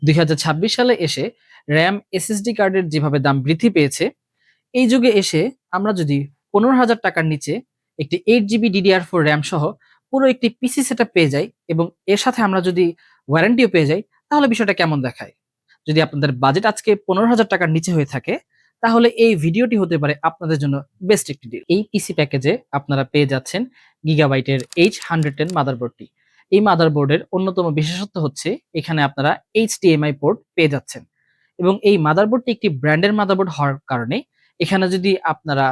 2026 সালে এসে RAM SSD কার্ডের যেভাবে দাম বৃদ্ধি পেয়েছে, এই যুগে এসে আমরা যদি 15,000 টাকার নিচে একটি 8 জিবি DDR4 র্যাম সহ পুরো একটি পিসি সেটআপ পেয়ে যাই এবং এর সাথে আমরা যদি ওয়ারেন্টিও পেয়ে যাই, তাহলে বিষয়টা কেমন দেখায়? যদি আপনাদের বাজেট আজকে 15,000 টাকার নিচে হয়ে থাকে, তাহলে এই ভিডিওটি হতে পারে আপনাদের জন্য বেস্ট একটি ডিল। এই পিসি প্যাকেজে আপনারা পেয়ে যাচ্ছেন গিগাবাইটের H110 মাদারবোর্ডটি। এই মাদারবোর্ডের অন্যতম বিশেষত্ব হচ্ছে এখানে আপনারা HDMI পোর্ট পেয়ে যাচ্ছেন এবং এই মাদারবোর্ডটি একটি ব্র্যান্ডের মাদারবোর্ড হওয়ার কারণে এখানে যদি আপনারা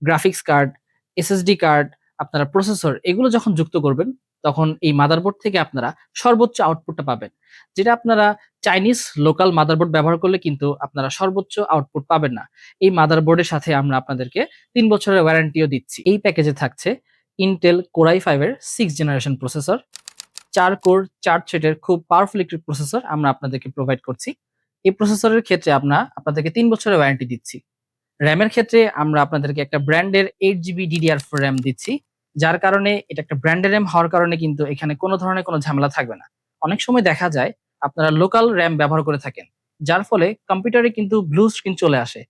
গ্রাফিক্স কার্ড, এসএসডি কার্ড, আপনারা প্রসেসর এগুলো যখন যুক্ত করবেন, তখন এই মাদারবোর্ড থেকে আপনারা সর্বোচ্চ আউটপুটটা পাবেন। যেটা আপনারা চাইনিজ লোকাল মাদারবোর্ড ব্যবহার করলে কিন্তু আপনারা সর্বোচ্চ আউটপুট পাবেন না। এই মাদারবোর্ডের সাথে আমরা আপনাদেরকে ৩ বছরের ওয়ারেন্টিও দিচ্ছি। এই প্যাকেজে থাকছে Intel Core i5 এর 6th জেনারেশন প্রসেসর, 4 কোর 4 থ্রেডের খুব পাওয়ারফুল একটি প্রসেসর আমরা আপনাদেরকে প্রোভাইড করছি। এই প্রসেসরের ক্ষেত্রে আমরা আপনাদেরকে ৩ বছরের ওয়ারেন্টি দিচ্ছি। র‍্যামের ক্ষেত্রে আমরা আপনাদেরকে একটা ব্র্যান্ডের 8 জিবি DDR4 র‍্যাম দিচ্ছি। যার কারণে এটা একটা ব্র্যান্ডের র‍্যাম হওয়ার কারণে কিন্তু এখানে কোনো ধরনের কোনো ঝামেলা থাকবে না। অনেক সময় দেখা যায় আপনারা লোকাল র‍্যাম ব্যবহার করে থাকেন। যার ফলে কম্পিউটারে কিন্তু ব্লু স্ক্রিন চলে আসে।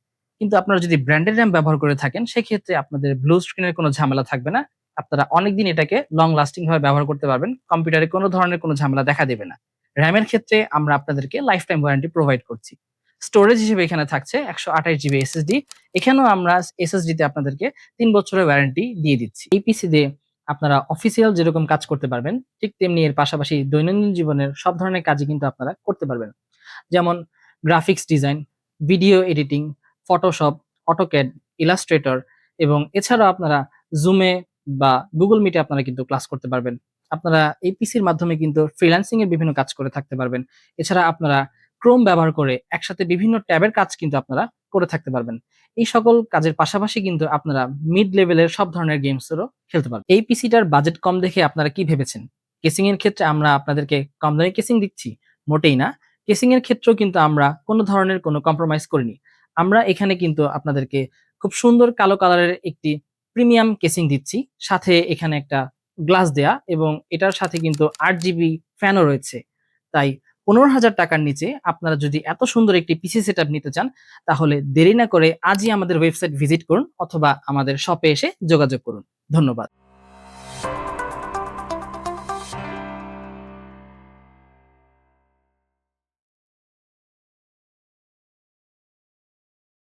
কিন্তু আপনারা যদি ব্র্যান্ডের র‍্যাম ব্যবহার করে থাকেন, সেক্ষেত্রে আপনাদের ব্লু স্ক্রিনের কোনো ঝামেলা থাকবে না। আপনারা অনেকদিন এটাকে লং লাস্টিং ভাবে ব্যবহার করতে পারবেন। কম্পিউটারে কোনো ধরনের কোনো ঝামেলা দেখা দেবে না। র‍্যামের ক্ষেত্রে আমরা আপনাদেরকে লাইফ টাইম ওয়ারেন্টি প্রোভাইড করছি। স্টোরেজ হিসেবে এখানে থাকছে 128 জিবি এসএসডি। এখানেও আমরা এসএসডি তে আপনাদেরকে ৩ বছরের ওয়ারেন্টি দিয়ে দিচ্ছি। এই পিসি দিয়ে আপনারা অফিসিয়াল যেরকম কাজ করতে পারবেন, ঠিক তেমনি এর পাশাপাশি দৈনন্দিন জীবনের সব ধরনের কাজই কিন্তু আপনারা করতে পারবেন। যেমন graphics design, video editing, Photoshop, AutoCAD, Illustrator এবং এছাড়াও আপনারা জুমে বা গুগল মিটে আপনারা কিন্তু ক্লাস করতে পারবেন। আপনারা এই পিসির মাধ্যমে কিন্তু ফ্রিল্যান্সিং এর বিভিন্ন কাজ করে থাকতে পারবেন। এছাড়া আপনারা ক্রোম ব্যবহার করে একসাথে বিভিন্ন ট্যাবের কাজ কিন্তু আপনারা করে থাকতে পারবেন। এই সকল কাজের পাশাপাশি কিন্তু আপনারা মিড লেভেলের সব ধরনের গেমসেরও খেলতে পারবেন। এই পিসিটার বাজেট কম দেখে আপনারা কি ভেবেছেন? কেসিং এর ক্ষেত্রে আমরা আপনাদেরকে কম দামে কেসিং দিচ্ছি? মোটেই না। কেসিং এর ক্ষেত্রেও কিন্তু আমরা কোনো ধরনের কোনো কম্প্রোমাইজ করিনি। আমরা এখানে কিন্তু আপনাদেরকে খুব সুন্দর কালো কালারের একটি প্রিমিয়াম কেসিং দিচ্ছি। সাথে এখানে একটা গ্লাস দেয়া এবং এটার সাথে কিন্তু ৮ জিবি ফ্যানও রয়েছে। তাই ১৫,০০০ টাকার নিচে আপনারা যদি এত সুন্দর একটি পিসি সেটআপ নিতে চান, তাহলে দেরি না করে আজই আমাদের ওয়েবসাইট ভিজিট করুন অথবা আমাদের শপে এসে যোগাযোগ করুন। ধন্যবাদ।